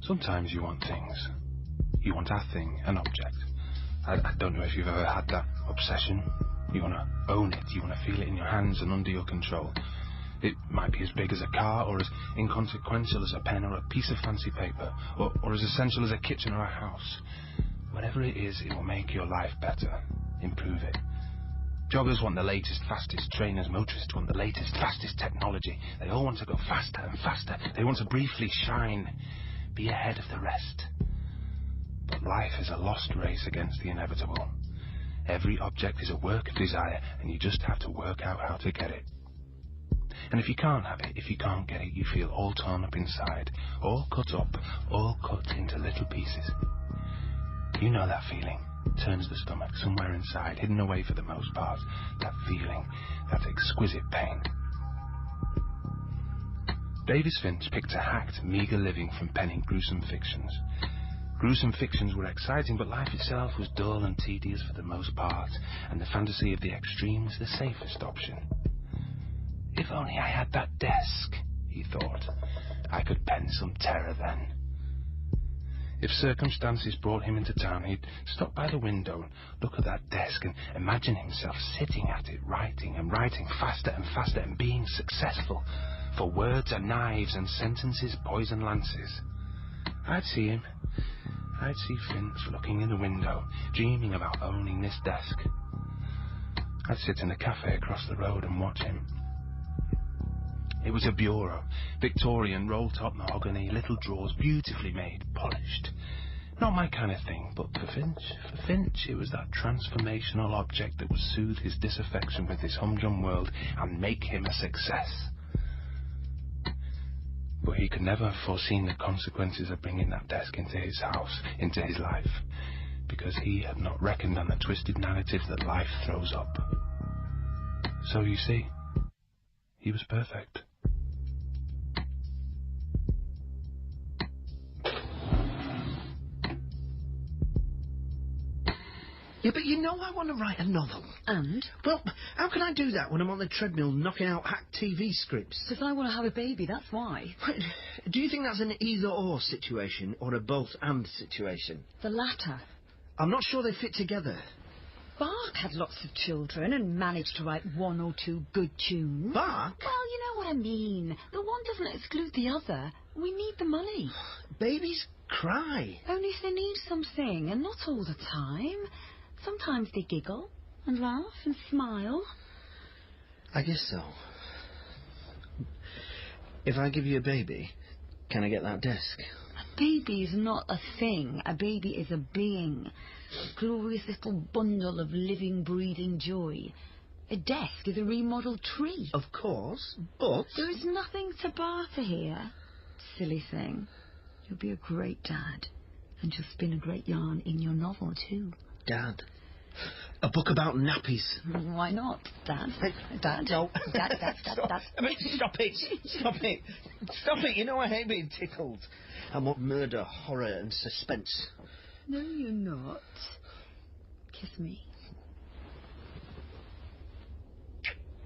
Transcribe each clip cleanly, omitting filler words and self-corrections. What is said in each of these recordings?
Sometimes you want things. You want a thing, an object. I don't know if you've ever had that obsession. You want to own it. You want to feel it in your hands and under your control. It might be as big as a car, or as inconsequential as a pen or a piece of fancy paper, or as essential as a kitchen or a house. Whatever it is, it will make your life better. Improve it. Joggers want the latest, fastest. Trainers, motorists want the latest, fastest technology. They all want to go faster and faster. They want to briefly shine, be ahead of the rest. But life is a lost race against the inevitable. Every object is a work of desire, and you just have to work out how to get it. And if you can't have it, if you can't get it, you feel all torn up inside, all cut up, all cut into little pieces. You know that feeling. Turns the stomach, somewhere inside, hidden away for the most part. That feeling, that exquisite pain. Davis Finch picked a hacked, meagre living from penning gruesome fictions. Gruesome fictions were exciting, but life itself was dull and tedious for the most part, and the fantasy of the extreme was the safest option. If only I had that desk, he thought. I could pen some terror then. If circumstances brought him into town, he'd stop by the window and look at that desk and imagine himself sitting at it, writing and writing faster and faster and being successful. For words are knives and sentences poison lances. I'd see him. I'd see Finch looking in the window, dreaming about owning this desk. I'd sit in a cafe across the road and watch him. It was a bureau, Victorian, roll-top mahogany, little drawers, beautifully made, polished. Not my kind of thing, but for Finch, it was that transformational object that would soothe his disaffection with this humdrum world and make him a success. But he could never have foreseen the consequences of bringing that desk into his house, into his life, because he had not reckoned on the twisted narrative that life throws up. So you see, he was perfect. Yeah, but you know I want to write a novel. And? Well, how can I do that when I'm on the treadmill knocking out hack TV scripts? Because I want to have a baby, that's why. Do you think that's an either-or situation or a both-and situation? The latter. I'm not sure they fit together. Bach had lots of children and managed to write one or two good tunes. Bach? Well, you know what I mean. The one doesn't exclude the other. We need the money. Babies cry. Only if they need something, and not all the time. Sometimes they giggle and laugh and smile. I guess so. If I give you a baby, can I get that desk? A baby is not a thing. A baby is a being. A glorious little bundle of living, breathing joy. A desk is a remodeled tree. Of course, but... There is nothing to barter here. Silly thing. You'll be a great dad. And you'll spin a great yarn in your novel, too. Dad. A book about nappies. Why not, Dad? Dad? No. Dad. I mean, stop it. Stop it. Stop it. You know I hate being tickled. I want murder, horror and suspense. No, you're not. Kiss me.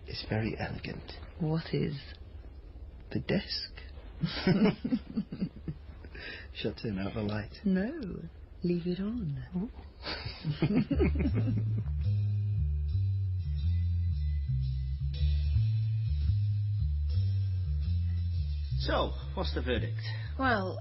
It's very elegant. What is? The desk. Shall I turn out the light? No. Leave it on. So, what's the verdict? Well,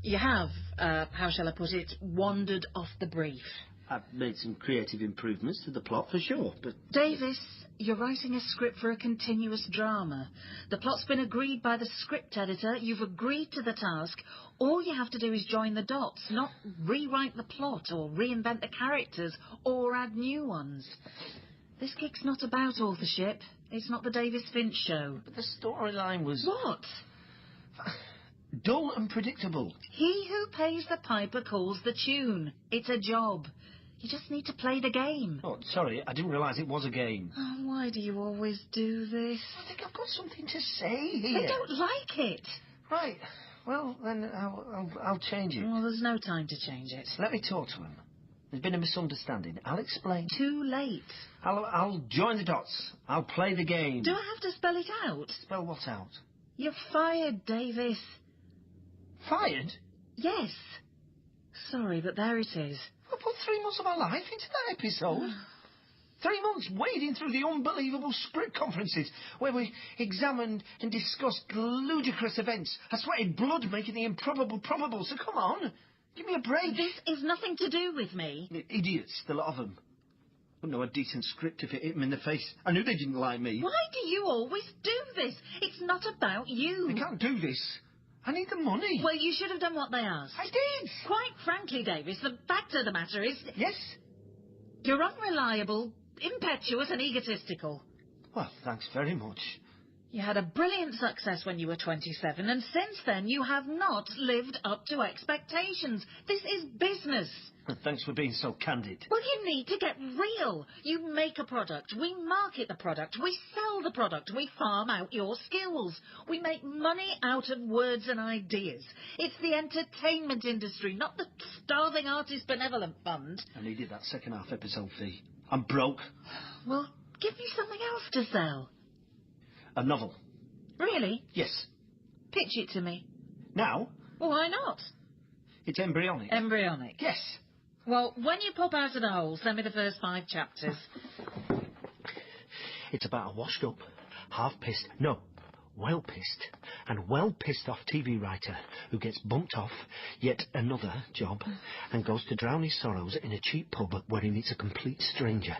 you have, how shall I put it, wandered off the brief. I've made some creative improvements to the plot, for sure, but... Davis, you're writing a script for a continuous drama. The plot's been agreed by the script editor. You've agreed to the task. All you have to do is join the dots, not rewrite the plot or reinvent the characters or add new ones. This gig's not about authorship. It's not the Davis Finch show. But the storyline was... What? Dull and predictable. He who pays the piper calls the tune. It's a job. You just need to play the game. Oh, sorry, I didn't realise it was a game. Oh, why do you always do this? I think I've got something to say here. I don't like it. Right. Well, then I'll change it. Well, there's no time to change it. Let me talk to him. There's been a misunderstanding. I'll explain. Too late. I'll join the dots. I'll play the game. Do I have to spell it out? Spell what out? You're fired, Davis. Fired? Yes. Sorry, but there it is. I put 3 months of my life into that episode. 3 months wading through the unbelievable script conferences where we examined and discussed ludicrous events. I sweated blood making the improbable probable, so come on. Give me a break. This is nothing to do with me. Idiots, the lot of them. Wouldn't know a decent script if it hit them in the face. I knew they didn't like me. Why do you always do this? It's not about you. I can't do this. I need the money. Well, you should have done what they asked. I did. Quite frankly, Davis, the fact of the matter is... Yes? You're unreliable, impetuous and egotistical. Well, thanks very much. You had a brilliant success when you were 27, and since then you have not lived up to expectations. This is business. Thanks for being so candid. Well, you need to get real. You make a product, we market the product, we sell the product, we farm out your skills. We make money out of words and ideas. It's the entertainment industry, not the Starving Artist Benevolent Fund. I needed that second half episode fee. I'm broke. Well, give me something else to sell. A novel. Really? Yes. Pitch it to me. Now? Well, why not? It's embryonic. Embryonic. Yes. Well, when you pop out of the hole, send me the first 5 chapters. It's about a washed up, half-pissed, no, well-pissed, and well-pissed off TV writer who gets bumped off yet another job and goes to drown his sorrows in a cheap pub where he meets a complete stranger.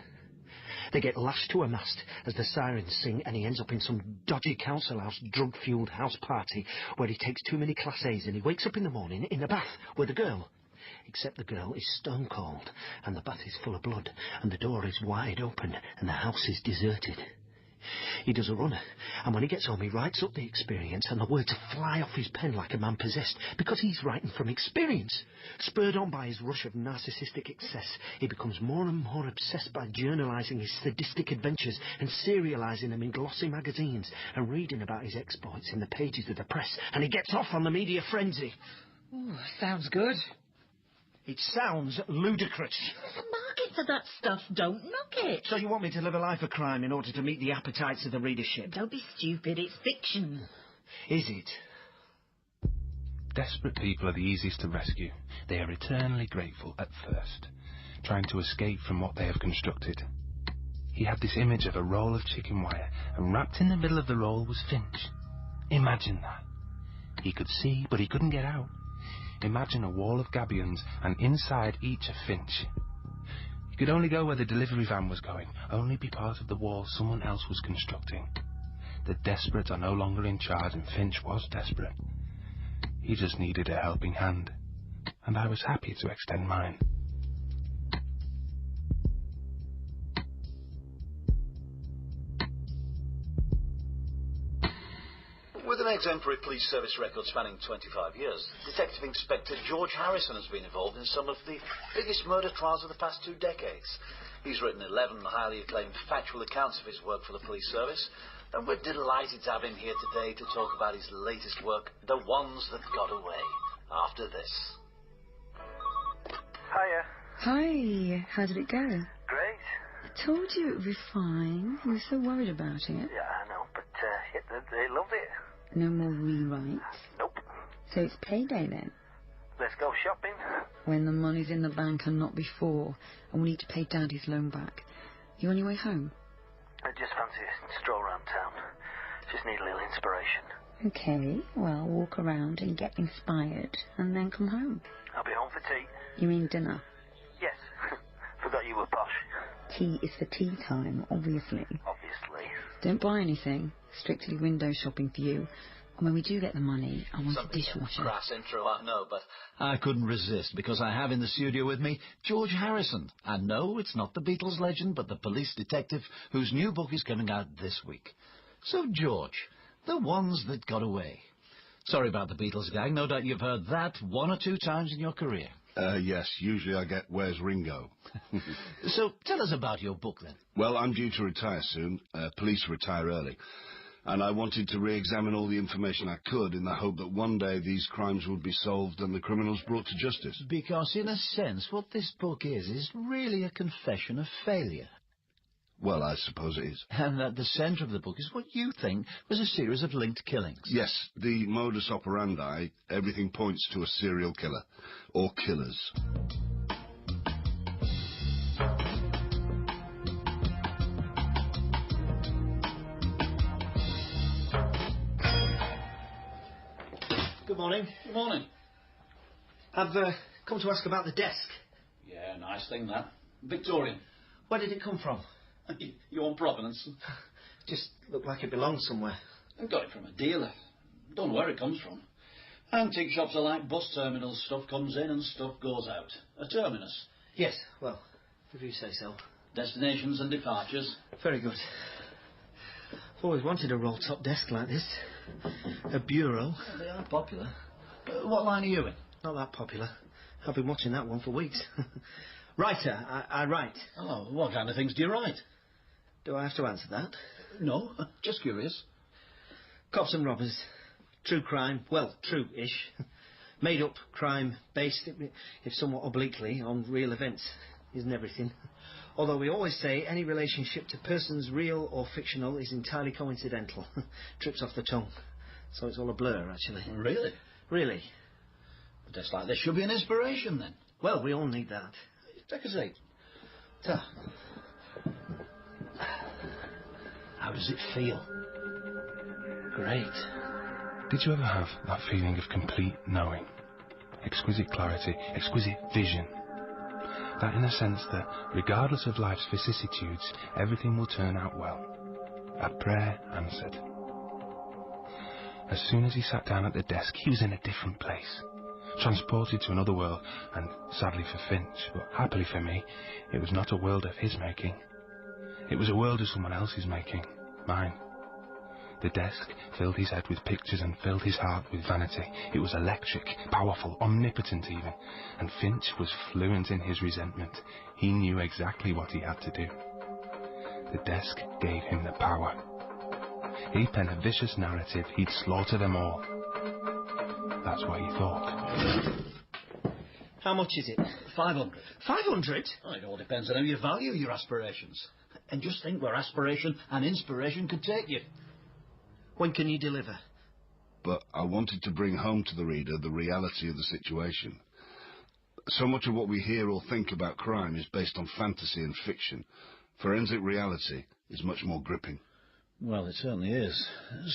They get lashed to a mast as the sirens sing and he ends up in some dodgy council house, drug-fueled house party where he takes too many Class A's and he wakes up in the morning in the bath with a girl. Except the girl is stone cold and the bath is full of blood and the door is wide open and the house is deserted. He does a runner, and when he gets home he writes up the experience and the words fly off his pen like a man possessed because he's writing from experience. Spurred on by his rush of narcissistic excess, he becomes more and more obsessed by journalising his sadistic adventures and serialising them in glossy magazines and reading about his exploits in the pages of the press, and he gets off on the media frenzy. Ooh, sounds good. It sounds ludicrous. The market for that stuff, don't knock it. So you want me to live a life of crime in order to meet the appetites of the readership? Don't be stupid, it's fiction. Is it? Desperate people are the easiest to rescue. They are eternally grateful at first, trying to escape from what they have constructed. He had this image of a roll of chicken wire, and wrapped in the middle of the roll was Finch. Imagine that. He could see, but he couldn't get out. Imagine a wall of gabions, and inside each a Finch. He could only go where the delivery van was going, only be part of the wall someone else was constructing. The desperate are no longer in charge, and Finch was desperate. He just needed a helping hand, and I was happy to extend mine. With an exemplary police service record spanning 25 years, Detective Inspector George Harrison has been involved in some of the biggest murder trials of the past 2 decades. He's written 11 highly acclaimed factual accounts of his work for the police service, and we're delighted to have him here today to talk about his latest work, The Ones That Got Away, after this. Hiya. Hi, how did it go? Great. I told you it would be fine. You were so worried about it. Yeah, I know, but they loved it. No more rewrites. Nope. So it's payday then? Let's go shopping. When the money's in the bank and not before, and we need to pay Daddy's loan back. You on your way home? I just fancy a stroll around town. Just need a little inspiration. Okay, well, walk around and get inspired, and then come home. I'll be home for tea. You mean dinner? Yes. Forgot you were posh. Tea is for tea time, obviously. Obviously. Don't buy anything. Strictly window shopping for you. And when we do get the money, I want a Something dishwasher. crass intro, I know, but I couldn't resist because I have in the studio with me George Harrison. And no, it's not the Beatles legend, but the police detective whose new book is coming out this week. So, George, The Ones That Got Away. Sorry about the Beatles, gang. No doubt you've heard that 1 or 2 times in your career. Yes, usually I get Where's Ringo? So, tell us about your book, then. Well, I'm due to retire soon. Police retire early. And I wanted to re-examine all the information I could in the hope that one day these crimes would be solved and the criminals brought to justice. Because, in a sense, what this book is really a confession of failure. Well, I suppose it is. And at the centre of the book is what you think was a series of linked killings. Yes, the modus operandi, everything points to a serial killer. Or killers. Good morning. Good morning. I've come to ask about the desk. Yeah, nice thing, that. Victorian. Where did it come from? You want provenance? Just looked like it belonged somewhere. I got it from a dealer. Don't know where it comes from. Antique shops are like bus terminals. Stuff comes in and stuff goes out. A terminus. Yes, well, if you say so. Destinations and departures. Very good. I've always wanted a roll-top desk like this. A bureau. Yeah, they are popular. What line are you in? Not that popular. I've been watching that one for weeks. Writer, I write. Oh, what kind of things do you write? Do I have to answer that? No, just curious. Cops and robbers. True crime. Well, true-ish. Made-up crime based, if somewhat obliquely, on real events. Isn't everything. Although we always say any relationship to persons real or fictional is entirely coincidental. Trips off the tongue. So it's all a blur, actually. Really? Really. A desk like this should be an inspiration, then. Well, we all need that. Take a seat. How does it feel? Great. Did you ever have that feeling of complete knowing? Exquisite clarity, exquisite vision. That in a sense that, regardless of life's vicissitudes, everything will turn out well. A prayer answered. As soon as he sat down at the desk, he was in a different place. Transported to another world, and sadly for Finch, but happily for me, it was not a world of his making. It was a world of someone else's making, mine. The desk filled his head with pictures and filled his heart with vanity. It was electric, powerful, omnipotent even, and Finch was fluent in his resentment. He knew exactly what he had to do. The desk gave him the power. He'd pen a vicious narrative, he'd slaughter them all. That's what he thought. How much is it? 500. 500? Well, it all depends on how you value your aspirations. And just think where aspiration and inspiration could take you. When can you deliver? But I wanted to bring home to the reader the reality of the situation. So much of what we hear or think about crime is based on fantasy and fiction. Forensic reality is much more gripping. Well, it certainly is.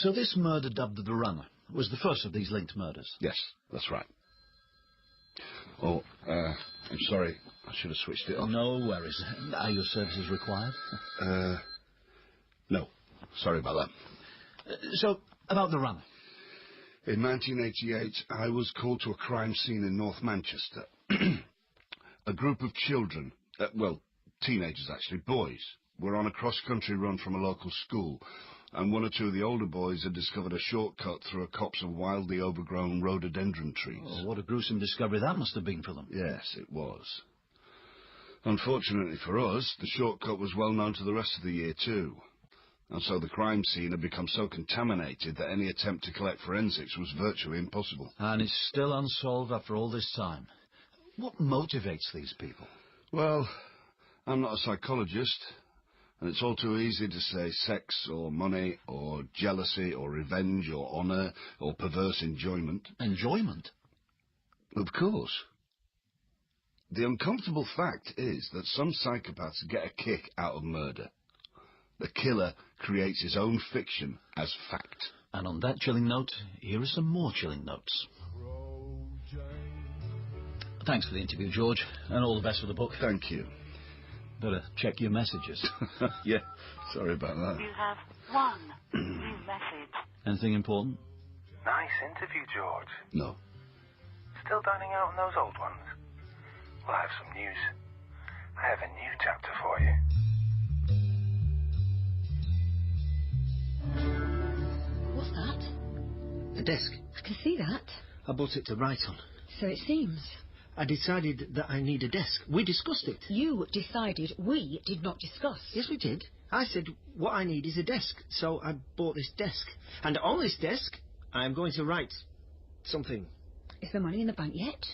So this murder dubbed the Runner was the first of these linked murders? Yes, that's right. Oh, I'm sorry. I should have switched it off. No worries. Are your services required? No. Sorry about that. So, about the Runner. In 1988, I was called to a crime scene in North Manchester. A group of children, teenagers actually, boys, were on a cross-country run from a local school, and one or two of the older boys had discovered a shortcut through a copse of wildly overgrown rhododendron trees. Oh, what a gruesome discovery that must have been for them. Yes, it was. Unfortunately for us, the shortcut was well known to the rest of the year too. And so the crime scene had become so contaminated that any attempt to collect forensics was virtually impossible. And it's still unsolved after all this time. What motivates these people? Well, I'm not a psychologist, and it's all too easy to say sex or money or jealousy or revenge or honour or perverse enjoyment. Enjoyment? Of course. The uncomfortable fact is that some psychopaths get a kick out of murder. The killer creates his own fiction as fact. And on that chilling note, here are some more chilling notes. Thanks for the interview, George, and all the best for the book. Thank you. Better check your messages. Yeah, sorry about that. You have one new message. Anything important? Nice interview, George. No. Still dining out on those old ones? Well, I have some news. I have a new chapter for you. What's that? A desk. I can see that. I bought it to write on. So it seems. I decided that I need a desk. We discussed it. You decided, we did not discuss. Yes, we did. I said, what I need is a desk. So I bought this desk. And on this desk, I am going to write something. Is the money in the bank yet?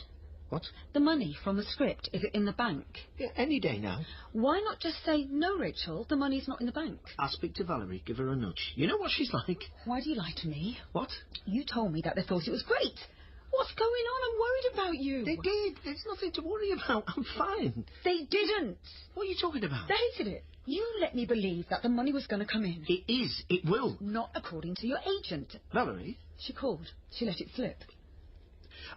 What? The money from the script, is it in the bank? Yeah, any day now. Why not just say, no, Rachel, the money's not in the bank? I'll speak to Valerie, give her a nudge. You know what she's like. Why do you lie to me? What? You told me that they thought it was great. What's going on? I'm worried about you. They did. There's nothing to worry about. I'm fine. They didn't. What are you talking about? They hated it. You let me believe that the money was going to come in. It is. It will. Not according to your agent. Valerie? She called. She let it slip.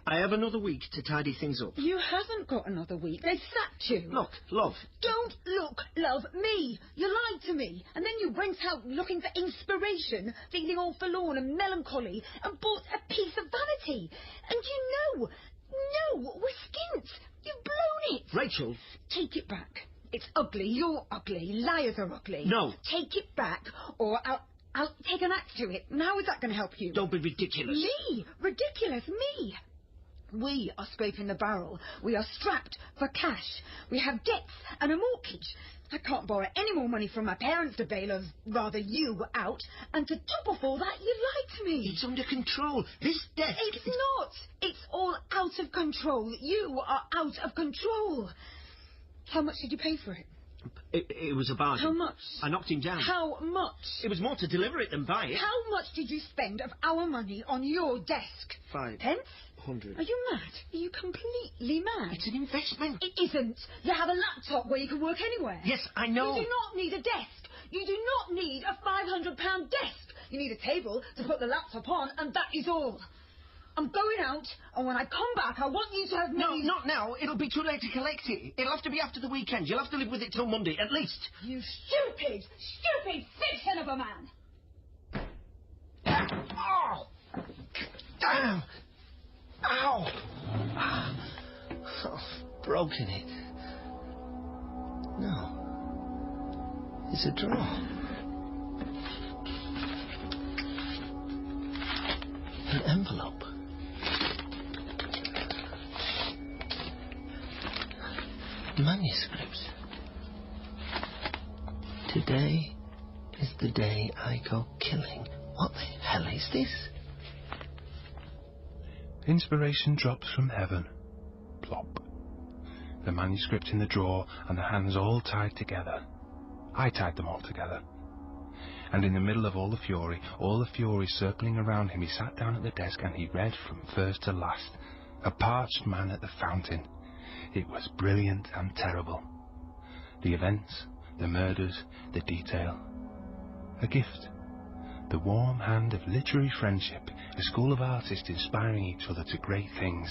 I have another week to tidy things up. You haven't got another week. They sacked you. Look, love. Don't look, love, me. You lied to me. And then you went out looking for inspiration, feeling all forlorn and melancholy, and bought a piece of vanity. And you know, no, we're skint. You've blown it. Rachel. Take it back. It's ugly. You're ugly. Liars are ugly. No. Take it back, or I'll take an axe to it. And how is that going to help you? Don't be ridiculous. Me? Ridiculous? Me? We are scraping the barrel. We are strapped for cash. We have debts and a mortgage. I can't borrow any more money from my parents to bail us, rather you, out. And to top off all that, you lied to me. It's under control. This desk... It's not. It's all out of control. You are out of control. How much did you pay for it? It was a bargain. How much? I knocked him down. How much? It was more to deliver it than buy it. How much did you spend of our money on your desk? 500. Pence? Are you mad? Are you completely mad? It's an investment. It isn't. You have a laptop where you can work anywhere. Yes, I know. You do not need a desk. You do not need a £500 desk. You need a table to put the laptop on, and that is all. I'm going out, and when I come back, I want you to have No, not now. It'll be too late to collect it. It'll have to be after the weekend. You'll have to live with it till Monday, at least. You stupid fiction of a man! Oh! Damn! Ow! Oh, I've broken it. No. It's a drawer. An envelope. Manuscripts. Today is the day I go killing. What the hell is this? Inspiration drops from heaven. Plop. The manuscript in the drawer and the hands all tied together. I tied them all together. And in the middle of all the fury circling around him, he sat down at the desk and he read from first to last. A parched man at the fountain. It was brilliant and terrible. The events, the murders, the detail. A gift. The warm hand of literary friendship, a school of artists inspiring each other to great things.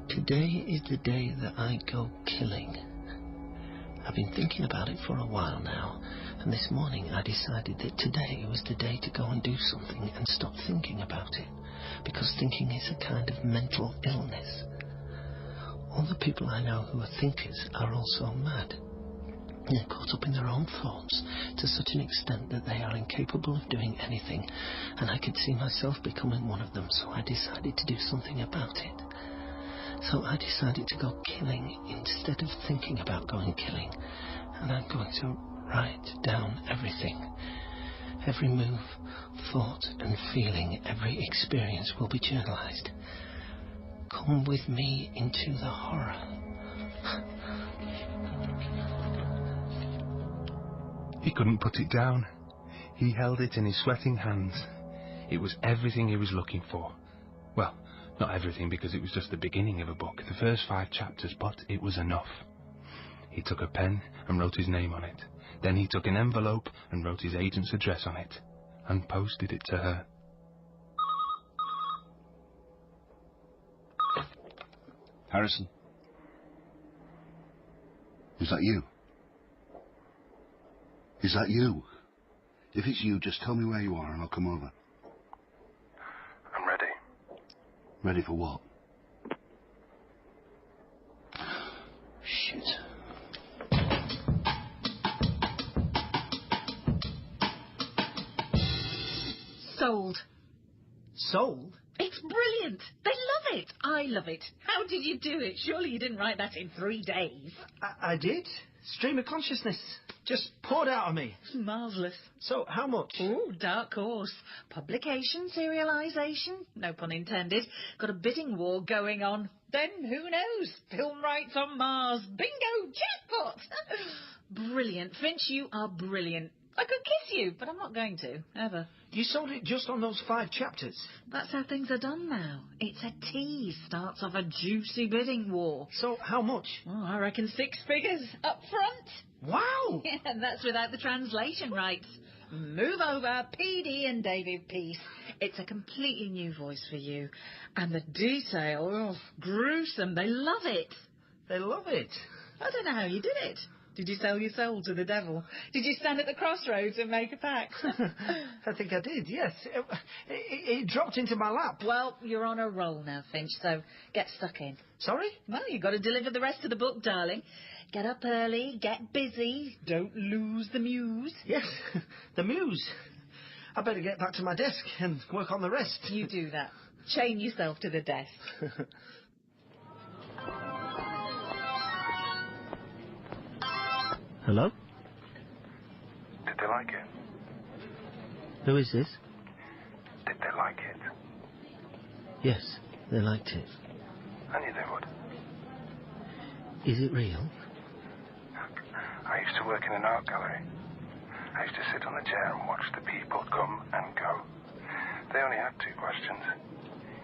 Today is the day that I go killing. I've been thinking about it for a while now, and this morning I decided that today was the day to go and do something and stop thinking about it, because thinking is a kind of mental illness. All the people I know who are thinkers are also mad. They're caught up in their own thoughts to such an extent that they are incapable of doing anything, and I could see myself becoming one of them, so I decided to do something about it. So I decided to go killing instead of thinking about going killing, and I'm going to write down everything. Every move, thought and feeling, every experience will be journalized. Come with me into the horror. He couldn't put it down. He held it in his sweating hands. It was everything he was looking for. Well, not everything, because it was just the beginning of a book, the first 5 chapters, but it was enough. He took a pen and wrote his name on it. Then he took an envelope and wrote his agent's address on it, and posted it to her. Harrison? Is that you? Is that you? If it's you, just tell me where you are and I'll come over. I'm ready. Ready for what? Shit. Sold. Sold? It's brilliant. They love it. I love it. How did you do it? Surely you didn't write that in 3 days. I did. Stream of consciousness. Just poured out of me. Marvellous. So, how much? Ooh, dark horse. Publication, serialisation, no pun intended. Got a bidding war going on. Then, who knows? Film rights on Mars. Bingo! Jackpot! Brilliant. Finch, you are brilliant. I could kiss you, but I'm not going to, ever. You sold it just on those 5 chapters? That's how things are done now. It's a tease. Starts off a juicy bidding war. So, how much? Oh, I reckon 6 figures. Up front. Wow! Yeah, and that's without the translation rights. Move over, PD and David Peace. It's a completely new voice for you. And the detail, oh, gruesome. They love it. They love it. I don't know how you did it. Did you sell your soul to the devil? Did you stand at the crossroads and make a pact? I think I did, yes. It dropped into my lap. Well, you're on a roll now, Finch, so get stuck in. Sorry? Well, you've got to deliver the rest of the book, darling. Get up early, get busy, don't lose the muse. Yes, the muse. I better get back to my desk and work on the rest. You do that. Chain yourself to the desk. Hello? Did they like it? Who is this? Did they like it? Yes, they liked it. I knew they would. Is it real? I used to work in an art gallery. I used to sit on the chair and watch the people come and go. They only had 2 questions.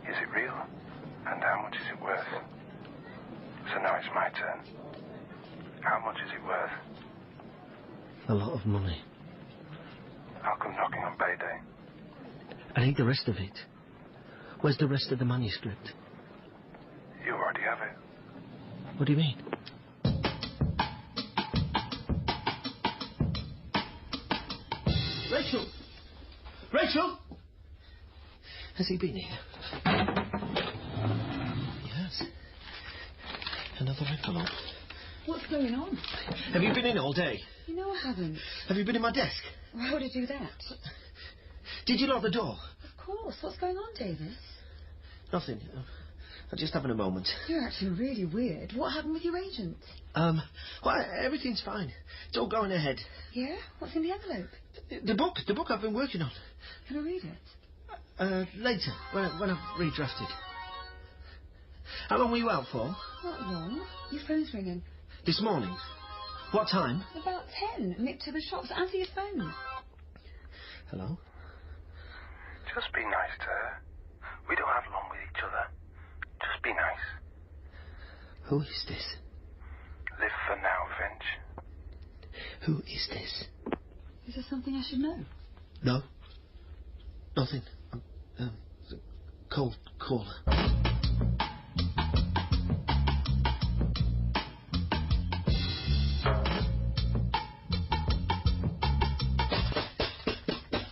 Is it real? And how much is it worth? So now it's my turn. How much is it worth? A lot of money. I'll come knocking on payday. I need the rest of it. Where's the rest of the manuscript? You already have it. What do you mean? Rachel! Rachel! Has he been here? Yes. Another envelope. What's going on? Have you been in all day? You know I haven't. Have you been in my desk? Why would I do that? Did you lock the door? Of course. What's going on, Davis? Nothing. I'm just having a moment. You're actually really weird. What happened with your agent? Well, everything's fine. It's all going ahead. Yeah? What's in the envelope? The book I've been working on. Can I read it? Later, when I've redrafted. How long were you out for? Not long. Your phone's ringing. This morning. What time? About 10. Nipped to the shops. Answer your phone. Hello? Just be nice to her. We don't have long with each other. Just be nice. Who is this? Live for now, Finch. Who is this? Is there something I should know? No. Nothing. Cold caller.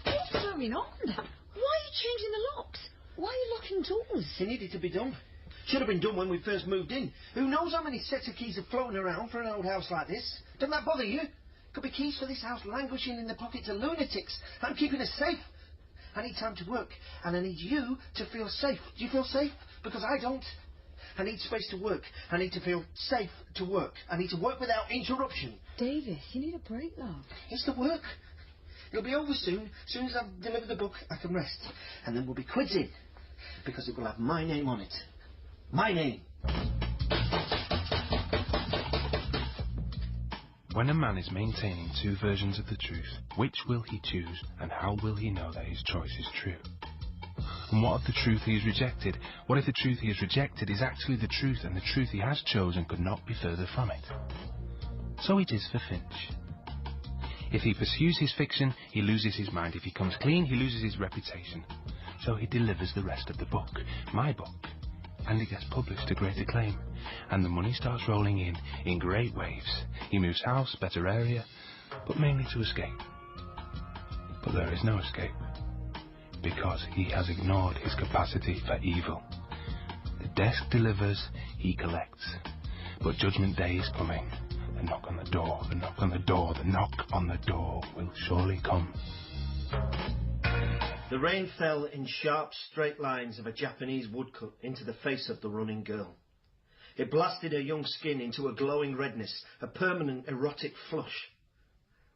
What's going on? Why are you changing the locks? Why are you locking doors? It needed to be done. Should have been done when we first moved in. Who knows how many sets of keys are floating around for an old house like this? Doesn't that bother you? Could be keys for this house languishing in the pockets of lunatics. I'm keeping us safe. I need time to work, and I need you to feel safe. Do you feel safe? Because I don't. I need space to work. I need to feel safe to work. I need to work without interruption. Davis, you need a break, love. It's the work. It'll be over soon. As soon as I've delivered the book, I can rest. And then we'll be quids in. Because it will have my name on it. My name. When a man is maintaining 2 versions of the truth, which will he choose, and how will he know that his choice is true? And what of the truth he has rejected? What if the truth he has rejected is actually the truth, and the truth he has chosen could not be further from it? So it is for Finch. If he pursues his fiction, he loses his mind. If he comes clean, he loses his reputation. So he delivers the rest of the book, my book, and it gets published to great acclaim. And the money starts rolling in great waves. He moves house, better area, but mainly to escape. But there is no escape, because he has ignored his capacity for evil. The desk delivers, he collects. But Judgment Day is coming. The knock on the door, the knock on the door, the knock on the door will surely come. The rain fell in sharp, straight lines of a Japanese woodcut into the face of the running girl. It blasted her young skin into a glowing redness, a permanent erotic flush.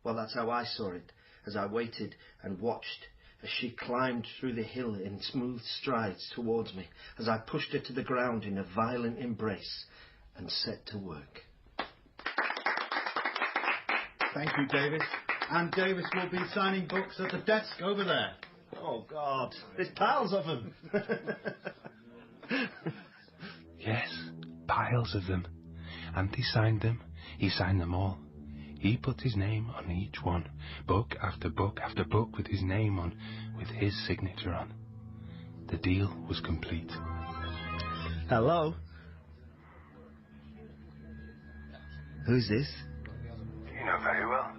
Well, that's how I saw it, as I waited and watched as she climbed through the hill in smooth strides towards me, as I pushed her to the ground in a violent embrace and set to work. Thank you, Davis. And Davis will be signing books at the desk over there. Oh, God, there's piles of them. Yes, piles of them. And he signed them. He signed them all. He put his name on each one, book after book after book with his name on, with his signature on. The deal was complete. Hello? Who's this? You know very well.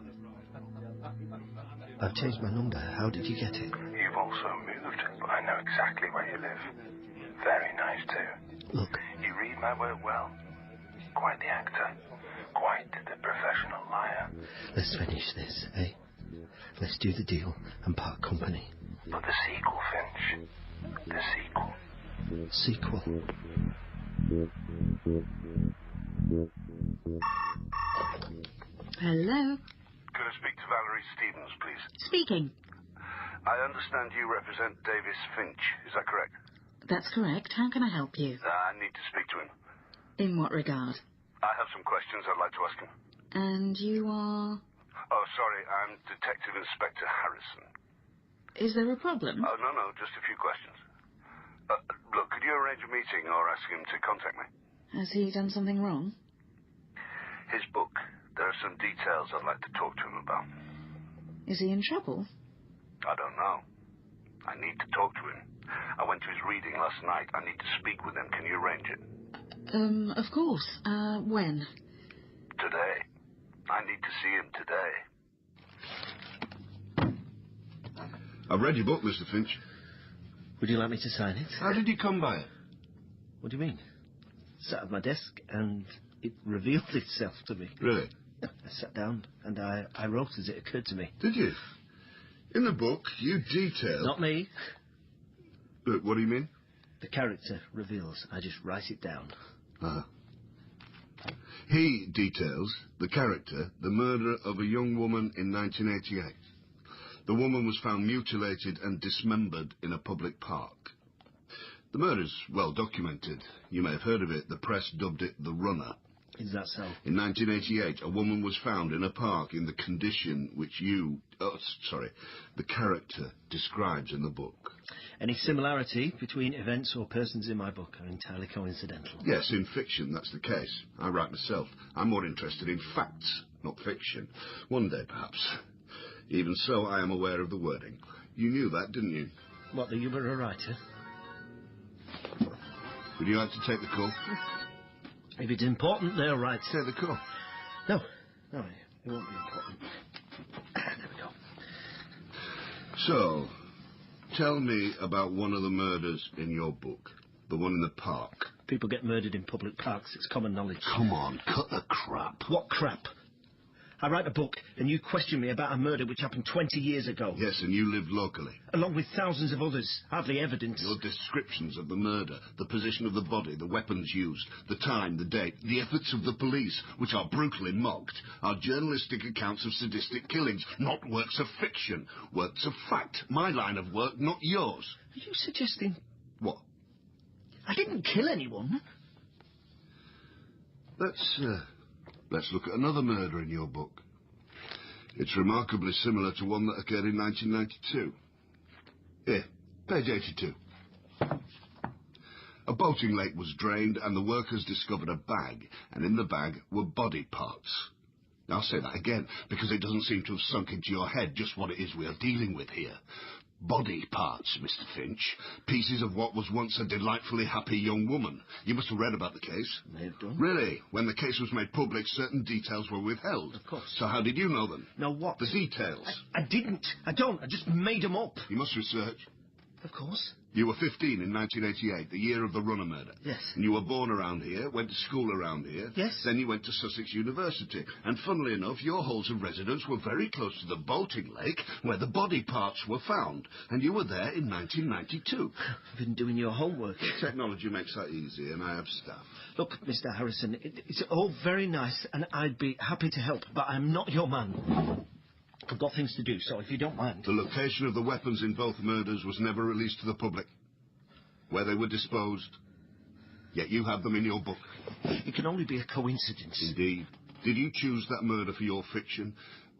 I've changed my number. How did you get it? You've also moved, but I know exactly where you live. Very nice, too. Look. You read my work well. Quite the actor. Quite the professional liar. Let's finish this, eh? Let's do the deal and part company. But the sequel, Finch. The sequel. Sequel. Hello? Could I speak to Valerie Stevens, please? Speaking. I understand you represent Davis Finch. Is that correct? That's correct. How can I help you? I need to speak to him. In what regard? I have some questions I'd like to ask him. And you are... Oh, sorry, I'm Detective Inspector Harrison. Is there a problem? Oh, no, just a few questions. Look, could you arrange a meeting or ask him to contact me? Has he done something wrong? His book. There are some details I'd like to talk to him about. Is he in trouble? I don't know. I need to talk to him. I went to his reading last night. I need to speak with him. Can you arrange it? Of course. When? Today. I need to see him today. I've read your book, Mr. Finch. Would you like me to sign it? How did you come by it? What do you mean? Sat at my desk and it revealed itself to me. Really? I sat down and I wrote as it occurred to me. Did you? In the book, you detail... Not me. What do you mean? The character reveals. I just write it down. Ah. He details, the character, the murder of a young woman in 1988. The woman was found mutilated and dismembered in a public park. The murder's well documented. You may have heard of it. The press dubbed it the Runner. Is that so? In 1988, a woman was found in a park in the condition which the character describes in the book. Any similarity between events or persons in my book are entirely coincidental. Yes, in fiction, that's the case. I write myself. I'm more interested in facts, not fiction. One day, perhaps. Even so, I am aware of the wording. You knew that, didn't you? What, that you were a writer? Would you like to take the call? If it's important, they'll write. Take the call. No, it won't be important. There we go. So, tell me about one of the murders in your book. The one in the park. People get murdered in public parks. It's common knowledge. Come on, cut the crap. What crap? I write a book, and you question me about a murder which happened 20 years ago. Yes, and you lived locally. Along with thousands of others. Hardly evidence. Your descriptions of the murder, the position of the body, the weapons used, the time, the date, the efforts of the police, which are brutally mocked, are journalistic accounts of sadistic killings, not works of fiction. Works of fact. My line of work, not yours. Are you suggesting... What? I didn't kill anyone. Let's look at another murder in your book. It's remarkably similar to one that occurred in 1992. Here, page 82. A boating lake was drained and the workers discovered a bag, and in the bag were body parts. Now, I'll say that again, because it doesn't seem to have sunk into your head just what it is we are dealing with here. Body parts, Mr. Finch. Pieces of what was once a delightfully happy young woman. You must have read about the case. May have done. Really? When the case was made public, certain details were withheld. Of course. So how did you know them? Know what? The details. I didn't. I don't. I just made them up. You must research. Of course. You were 15 in 1988, the year of the Runner murder. Yes. And you were born around here, went to school around here. Yes. Then you went to Sussex University. And funnily enough, your halls of residence were very close to the boating lake where the body parts were found. And you were there in 1992. I've been doing your homework. Technology makes that easy, and I have staff. Look, Mr. Harrison, it's all very nice, and I'd be happy to help, but I'm not your man. I've got things to do, so if you don't mind... The location of the weapons in both murders was never released to the public. Where they were disposed. Yet you have them in your book. It can only be a coincidence. Indeed. Did you choose that murder for your fiction,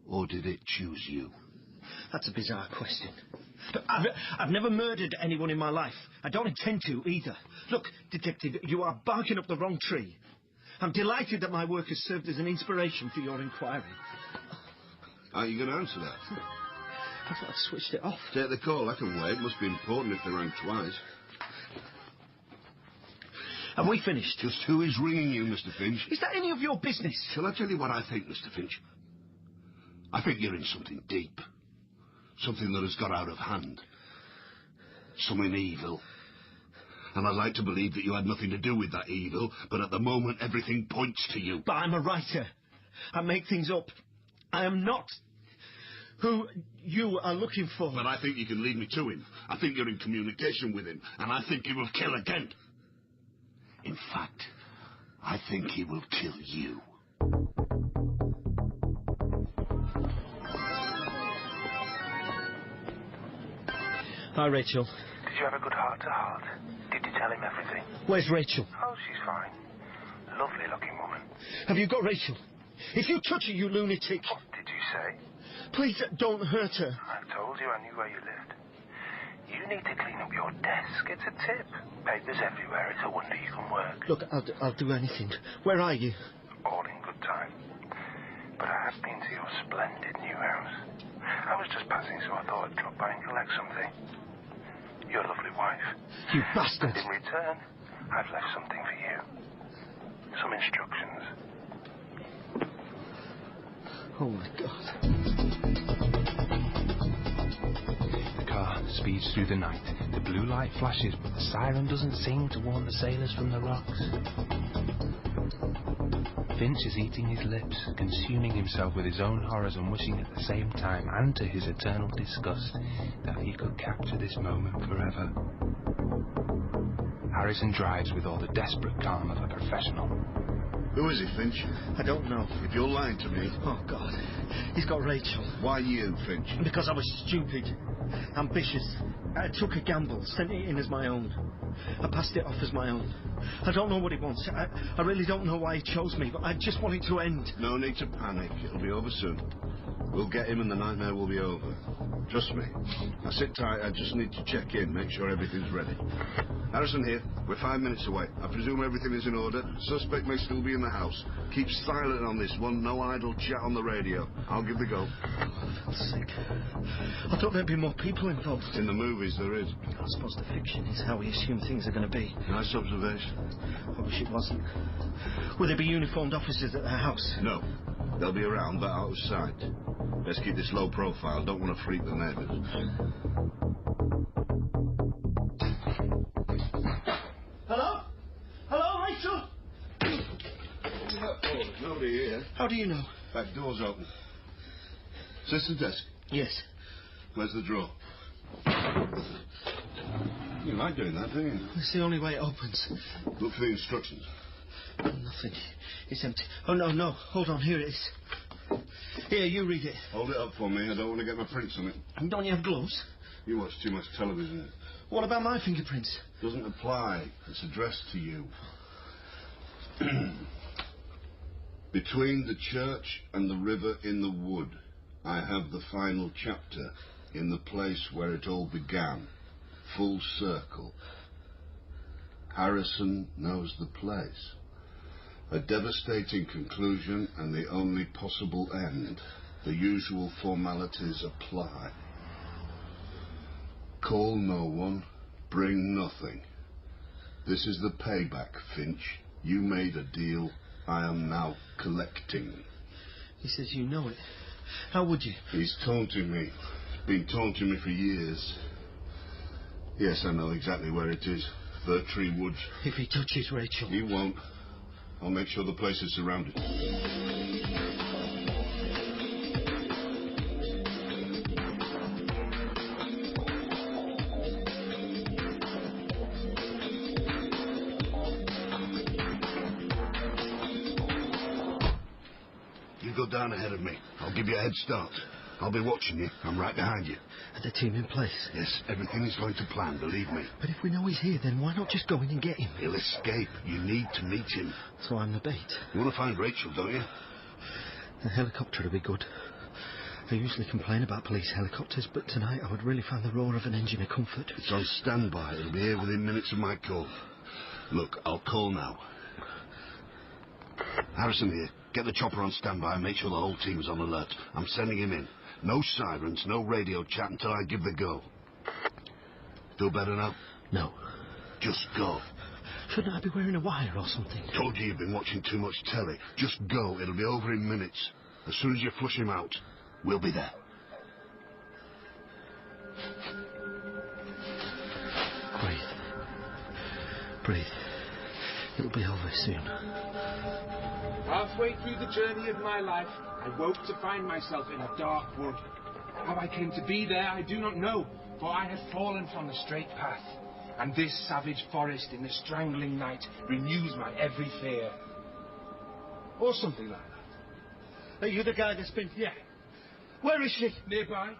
or did it choose you? That's a bizarre question. I've never murdered anyone in my life. I don't intend to, either. Look, Detective, you are barking up the wrong tree. I'm delighted that my work has served as an inspiration for your inquiry. Are you going to answer that? I thought I'd switched it off. Take the call, I can wait. Must be important if they rang twice. Have we finished? Just who is ringing you, Mr. Finch? Is that any of your business? Shall I tell you what I think, Mr. Finch? I think you're in something deep. Something that has got out of hand. Something evil. And I'd like to believe that you had nothing to do with that evil, but at the moment everything points to you. But I'm a writer. I make things up. I am not who you are looking for. But I think you can lead me to him. I think you're in communication with him, and I think he will kill again. In fact, I think he will kill you. Hi, Rachel. Did you have a good heart-to-heart? Did you tell him everything? Where's Rachel? Oh, she's fine. Lovely-looking woman. Have you got Rachel? If you touch her, you lunatic. What did you say? Please don't hurt her. I told you I knew where you lived. You need to clean up your desk. It's a tip. Papers everywhere. It's a wonder you can work. Look, I'll do anything. Where are you? All in good time. But I have been to your splendid new house. I was just passing, so I thought I'd drop by and collect something. Your lovely wife. You bastard. And in return, I've left something for you. Some instructions. Oh, my God. The car speeds through the night. The blue light flashes, but the siren doesn't sing to warn the sailors from the rocks. Finch is eating his lips, consuming himself with his own horrors and wishing at the same time, and to his eternal disgust, that he could capture this moment forever. Harrison drives with all the desperate calm of a professional. Who is he, Finch? I don't know. If you're lying to me... Oh, God. He's got Rachel. Why you, Finch? Because I was stupid. Ambitious. I took a gamble, sent it in as my own. I passed it off as my own. I don't know what he wants. I really don't know why he chose me, but I just want it to end. No need to panic. It'll be over soon. We'll get him and the nightmare will be over. Trust me. Now sit tight. I just need to check in, make sure everything's ready. Harrison here. We're 5 minutes away. I presume everything is in order. Suspect may still be in the house. Keep silent on this one. No idle chat on the radio. I'll give the go. I'm sick. I thought there'd be more people involved. In the movies, there is. I suppose the fiction is how we assume things are going to be. Nice observation. I wish it wasn't. Will there be uniformed officers at their house? No. They'll be around, but out of sight. Let's keep this low profile. Don't want to freak the neighbours. Hello? Hello, Rachel? Nobody here. How do you know? Back door's open. Is this the desk? Yes. Where's the drawer? You like doing that, don't you? It's the only way it opens. Look for the instructions. Nothing. It's empty. Oh, no. Hold on. Here it is. Here, you read it. Hold it up for me. I don't want to get my prints on it. And don't you have gloves? You watch too much television. What about my fingerprints? Doesn't apply. It's addressed to you. Between the church and the river in the wood, I have the final chapter in the place where it all began. Full circle. Harrison knows the place. A devastating conclusion and the only possible end. The usual formalities apply. Call no one, bring nothing. This is the payback, Finch. You made a deal. I am now collecting. He says you know it. How would you? He's taunting me. Been taunting me for years. Yes, I know exactly where it is. Fir Tree Woods. If he touches Rachel... He won't. I'll make sure the place is surrounded. You go down ahead of me. I'll give you a head start. I'll be watching you. I'm right behind you. Are the team in place? Yes, everything is going to plan, believe me. But if we know he's here, then why not just go in and get him? He'll escape. You need to meet him. So I'm the bait. You want to find Rachel, don't you? A helicopter would be good. I usually complain about police helicopters, but tonight I would really find the roar of an engine a comfort. It's on standby. It'll be here within minutes of my call. Look, I'll call now. Harrison here. Get the chopper on standby and make sure the whole team is on alert. I'm sending him in. No sirens, no radio chat until I give the go. Feel better now? No. Just go. Shouldn't I be wearing a wire or something? Told you you've been watching too much telly. Just go. It'll be over in minutes. As soon as you flush him out, we'll be there. Breathe. Breathe. It'll be over soon. Halfway through the journey of my life, I woke to find myself in a dark wood. How I came to be there, I do not know, for I had fallen from the straight path, and this savage forest in the strangling night renews my every fear. Or something like that. Are you the guy that's been... Yeah. Where is she? Nearby.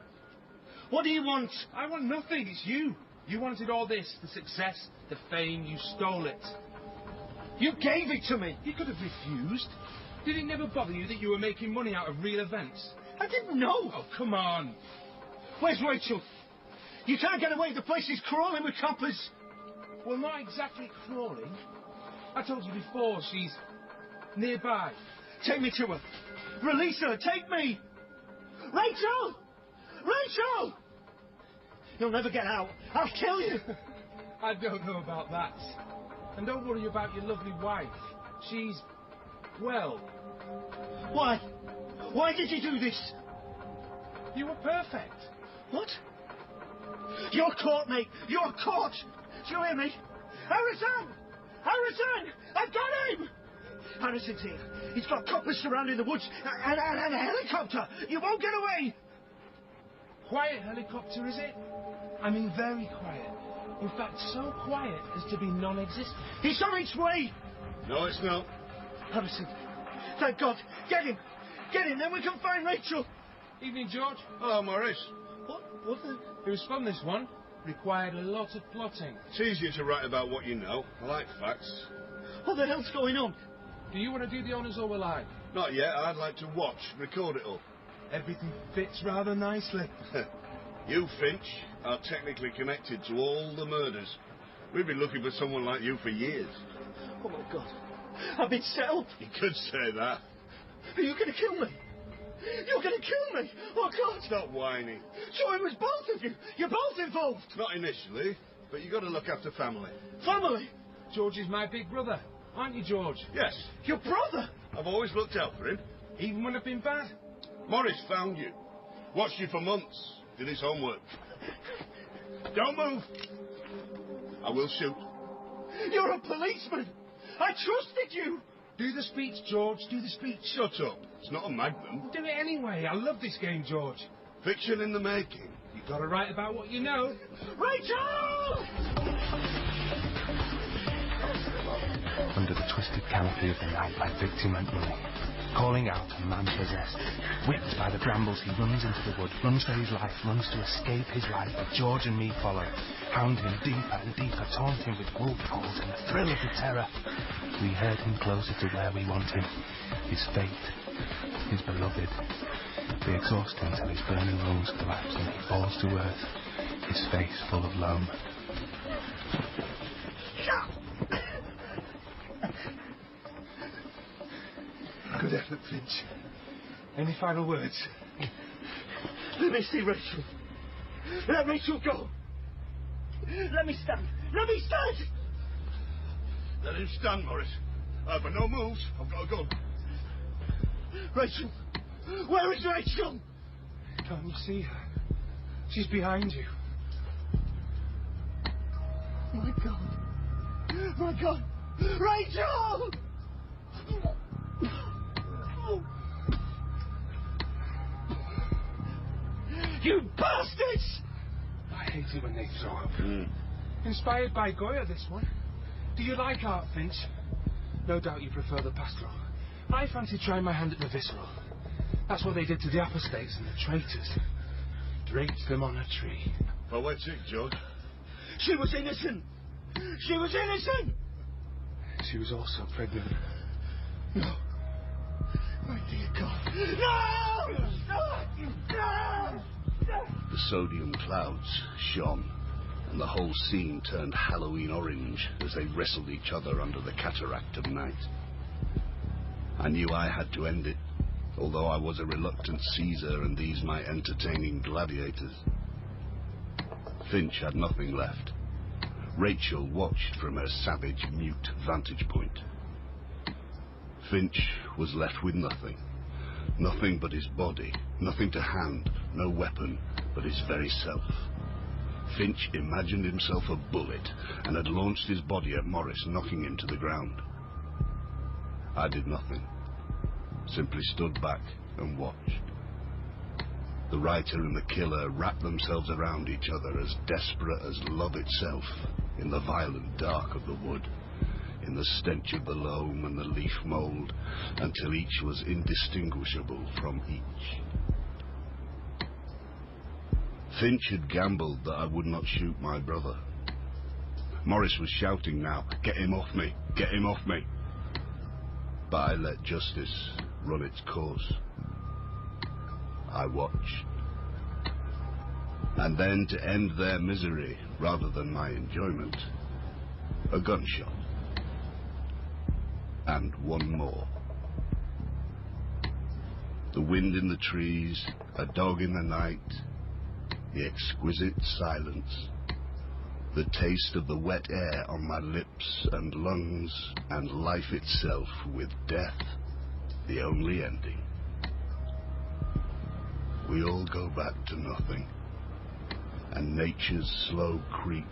What do you want? I want nothing, it's you. You wanted all this, the success, the fame, you stole it. You gave it to me. You could have refused. Did it never bother you that you were making money out of real events? I didn't know. Oh, come on. Where's Rachel? You can't get away. The place is crawling with coppers. Well, not exactly crawling. I told you before, she's nearby. Take me to her. Release her. Take me. Rachel! Rachel! You'll never get out. I'll kill you. I don't know about that. And don't worry about your lovely wife. She's... well... Why? Why did you do this? You were perfect. What? You're caught, mate. You're caught. Do you hear me? Harrison! Harrison! I've got him! Harrison's here. He's got coppers surrounding the woods and a helicopter. You won't get away. Quiet helicopter, is it? I mean, very quiet. In fact, so quiet as to be non-existent. He's on its way. No, it's not. Harrison, thank God. Get him. Get him, then we can find Rachel. Evening, George. Hello, Morris. What the... It was fun, this one. Required a lot of plotting. It's easier to write about what you know. I like facts. What the hell's going on? Do you want to do the honours or will I? Not yet. I'd like to watch, record it all. Everything fits rather nicely. You, Finch, are technically connected to all the murders. We've been looking for someone like you for years. Oh, my God. I've been set up. You could say that. Are you going to kill me? You're going to kill me? Oh, God. Stop whining. So it was both of you. You're both involved. Not initially, but you got to look after family. Family? George is my big brother. Aren't you, George? Yes. Your brother? I've always looked out for him. Even when I've been bad? Morris found you. Watched you for months. Did his homework. Don't move. I will shoot. You're a policeman. I trusted you. Do the speech, George. Do the speech. Shut up. It's not a magnum. Do it anyway. I love this game, George. Fiction in the making. You've got to write about what you know. Rachel! Under the twisted canopy of the night, my victim went running. Calling out, a man possessed. Whipped by the brambles, he runs into the wood, runs for his life, runs to escape his life, but George and me follow. Hound him deeper and deeper, taunt him with wolf calls and the thrill of the terror. We herd him closer to where we want him. His fate, his beloved. We exhaust him till his burning lungs collapse and he falls to earth, his face full of loam. Good effort, Finch. Any final words? Let me see Rachel. Let Rachel go. Let me stand. Let me stand. Let him stand, Morris. But no moves. I've got to go. Rachel. Where is Rachel? Can't you see her? She's behind you. My God! My God! Rachel! You bastards! I hate it when they throw up. Inspired by Goya, this one. Do you like art, Finch? No doubt you prefer the pastoral. I fancy trying my hand at the visceral. That's what they did to the apostates and the traitors. Draped them on a tree. Well, what's it, George? She was innocent! She was innocent! She was also pregnant. No. My dear God. No! No! The sodium clouds shone, and the whole scene turned Halloween orange as they wrestled each other under the cataract of night. I knew I had to end it, although I was a reluctant Caesar and these my entertaining gladiators. Finch had nothing left. Rachel watched from her savage, mute vantage point. Finch was left with nothing. Nothing but his body, nothing to hand, no weapon, but his very self. Finch imagined himself a bullet and had launched his body at Morris, knocking him to the ground. I did nothing, simply stood back and watched. The writer and the killer wrapped themselves around each other as desperate as love itself, in the violent dark of the wood, in the stench of the loam and the leaf mould, until each was indistinguishable from each. Finch had gambled that I would not shoot my brother. Morris was shouting now, "Get him off me! Get him off me!" But I let justice run its course. I watched. And then, to end their misery, rather than my enjoyment, a gunshot. And one more. The wind in the trees, a dog in the night, the exquisite silence, the taste of the wet air on my lips and lungs, and life itself with death, the only ending. We all go back to nothing, and nature's slow creep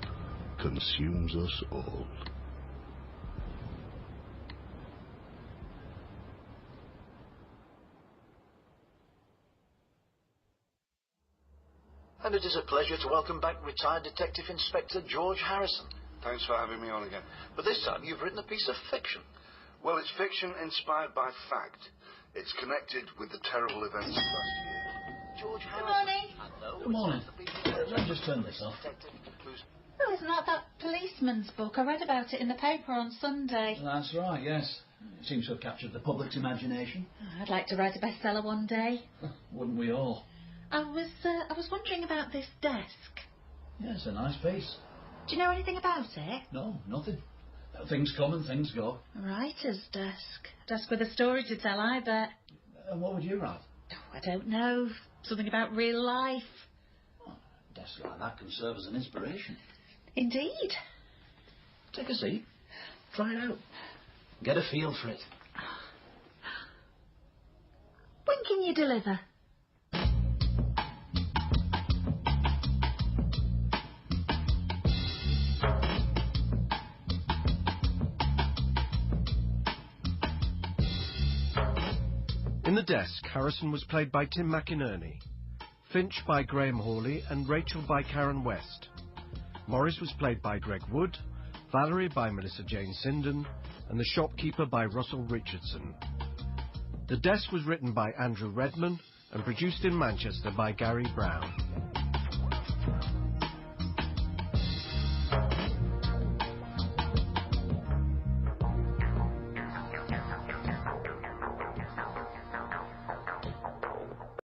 consumes us all. And it is a pleasure to welcome back retired Detective Inspector George Harrison. Thanks for having me on again. But this time you've written a piece of fiction. Well, it's fiction inspired by fact. It's connected with the terrible events of last year. George Good Harrison. morning. Good morning. Let me just turn this off. Oh, isn't that policeman's book? I read about it in the paper on Sunday. That's right, yes. It seems to have captured the public's imagination. I'd like to write a bestseller one day. Wouldn't we all? I was wondering about this desk. Yeah, it's a nice piece. Do you know anything about it? No, nothing. Things come and things go. A writer's desk. A desk with a story to tell, I bet. And what would you write? Oh, I don't know. Something about real life. Oh, a desk like that can serve as an inspiration. Indeed. Take a seat. Try it out. Get a feel for it. When can you deliver? In The Desk, Harrison was played by Tim McInerney, Finch by Graham Hawley and Rachel by Karen West. Morris was played by Greg Wood, Valerie by Melissa Jane Sinden, and the shopkeeper by Russell Richardson. The Desk was written by Andrew Redman and produced in Manchester by Gary Brown.